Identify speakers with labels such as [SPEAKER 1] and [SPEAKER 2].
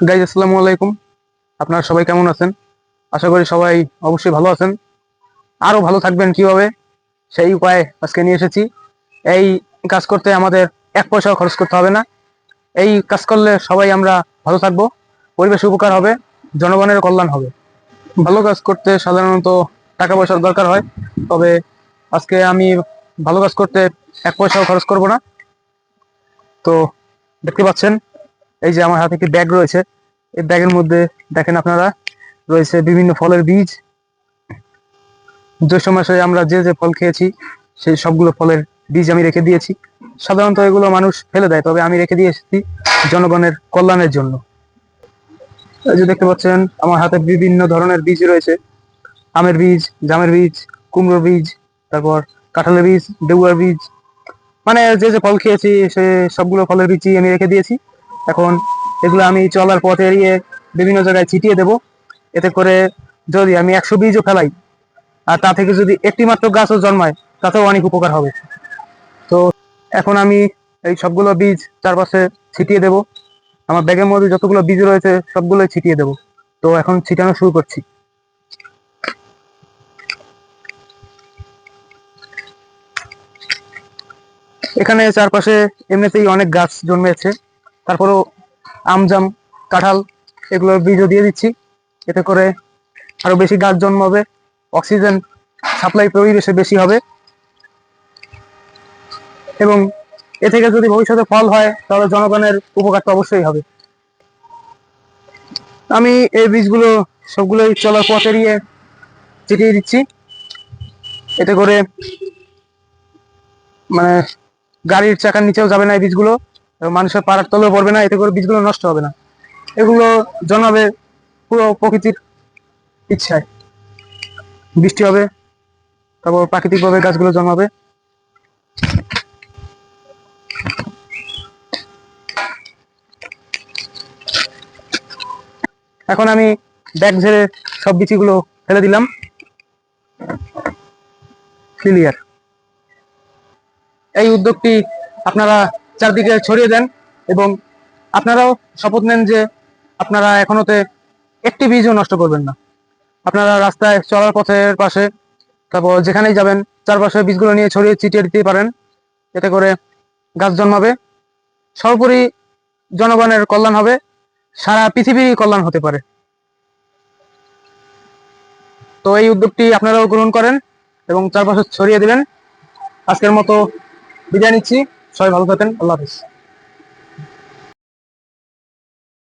[SPEAKER 1] Guys আসসালামু আলাইকুম। আপনারা সবাই কেমন আছেন? আশা করি সবাই অবশ্যই ভালো আছেন। আরো ভালো থাকবেন কিভাবে সেই উপায় আজকে নিয়ে এসেছি। এই কাজ করতে আমাদের এক পয়সাও খরচ করতে হবে না। এই কাজ করলে সবাই আমরা ভালো থাকবো, পরিবেশ উপকার হবে, জনগণের কল্যাণ হবে। ভালো কাজ করতে সাধারণত টাকা পয়সার দরকার হয়, তবে আজকে আমি ভালো কাজ করতে এক পয়সাও খরচ করব না। তো দেখতে পাচ্ছেন, এই যে আমার হাতে একটি ব্যাগ রয়েছে। এই ব্যাগের মধ্যে দেখেন আপনারা রয়েছে বিভিন্ন ফলের বীজ। যে মাসে আমরা যে যে ফল খেয়েছি সেই সবগুলো ফলের বীজ আমি রেখে দিয়েছি। সাধারণত এগুলো মানুষ ফেলে দেয়, তবে আমি রেখে দিয়ে এসেছি জনগণের কল্যাণের জন্য। এই যে দেখতে পাচ্ছেন আমার হাতে বিভিন্ন ধরনের বীজ রয়েছে। আমের বীজ, জামের বীজ, কুমড়োর বীজ, তারপর কাঁঠালের বীজ, ডেউয়ার বীজ, মানে যে যে ফল খেয়েছি সে সবগুলো ফলের বীজই আমি রেখে দিয়েছি। এখন এগুলো আমি চলার পথে এড়িয়ে বিভিন্ন জায়গায় ছিটিয়ে দেব। এতে করে যদি আমি 100 বীজও ফেলাই আর তা থেকে যদি একটি মাত্র গাছও জন্মায়, তাতেও অনেক উপকার হবে। তো এখন আমি এই সবগুলো বীজ চারপাশে ছিটিয়ে দেব। আমার ব্যাগের মধ্যে যতগুলো বীজ রয়েছে সবগুলোই ছিটিয়ে দেব। তো এখন ছিটানো শুরু করছি। এখানে চারপাশে এমনিতেই অনেক গাছ জন্মেছে, তারপরেও আম, জাম, কাঁঠাল এগুলোর বীজও দিয়ে দিচ্ছি। এতে করে আরো বেশি গাছ জন্মাবে, অক্সিজেন সাপ্লাই পরিবেশে বেশি হবে, এবং এ থেকে যদি ভবিষ্যতে ফল হয় তাহলে জনগণের উপকার তো অবশ্যই হবে। আমি এই বীজগুলো সবগুলোই চলার পথ এড়িয়ে ছিটিয়ে দিচ্ছি। এতে করে মানে গাড়ির চাকার নিচেও যাবে না এই বীজগুলো, এবং মানুষের পাড়ার তলেও পড়বে না। এতে করে বীজগুলো নষ্ট হবে না, এগুলো জন্মাবে পুরো প্রকৃতির ইচ্ছায়। বৃষ্টি হবে, তারপর প্রাকৃতিকভাবে গাছগুলো জন্মাবে। এখন আমি ব্যাগ ঝেড়ে সব বিচিগুলো ফেলে দিলাম। ক্লিয়ার। এই উদ্যোগটি আপনারা চারদিকে ছড়িয়ে দেন, এবং আপনারাও শপথ নেন যে আপনারা এখনোতে একটি বীজও নষ্ট করবেন না। আপনারা রাস্তায় চলার পথের পাশে, তারপর যেখানেই যাবেন চারপাশে বীজগুলো নিয়ে ছড়িয়ে ছিটিয়ে দিতে পারেন। এতে করে গাছ জন্মাবে, সর্বোপরি জনগণের কল্যাণ হবে, সারা পৃথিবীর কল্যাণ হতে পারে। তো এই উদ্যোগটি আপনারাও গ্রহণ করেন এবং চারপাশে ছড়িয়ে দিবেন। আজকের মতো বিদায় নিচ্ছি। সবাই ভালো থাকেন। আল্লাহ হাফিজ।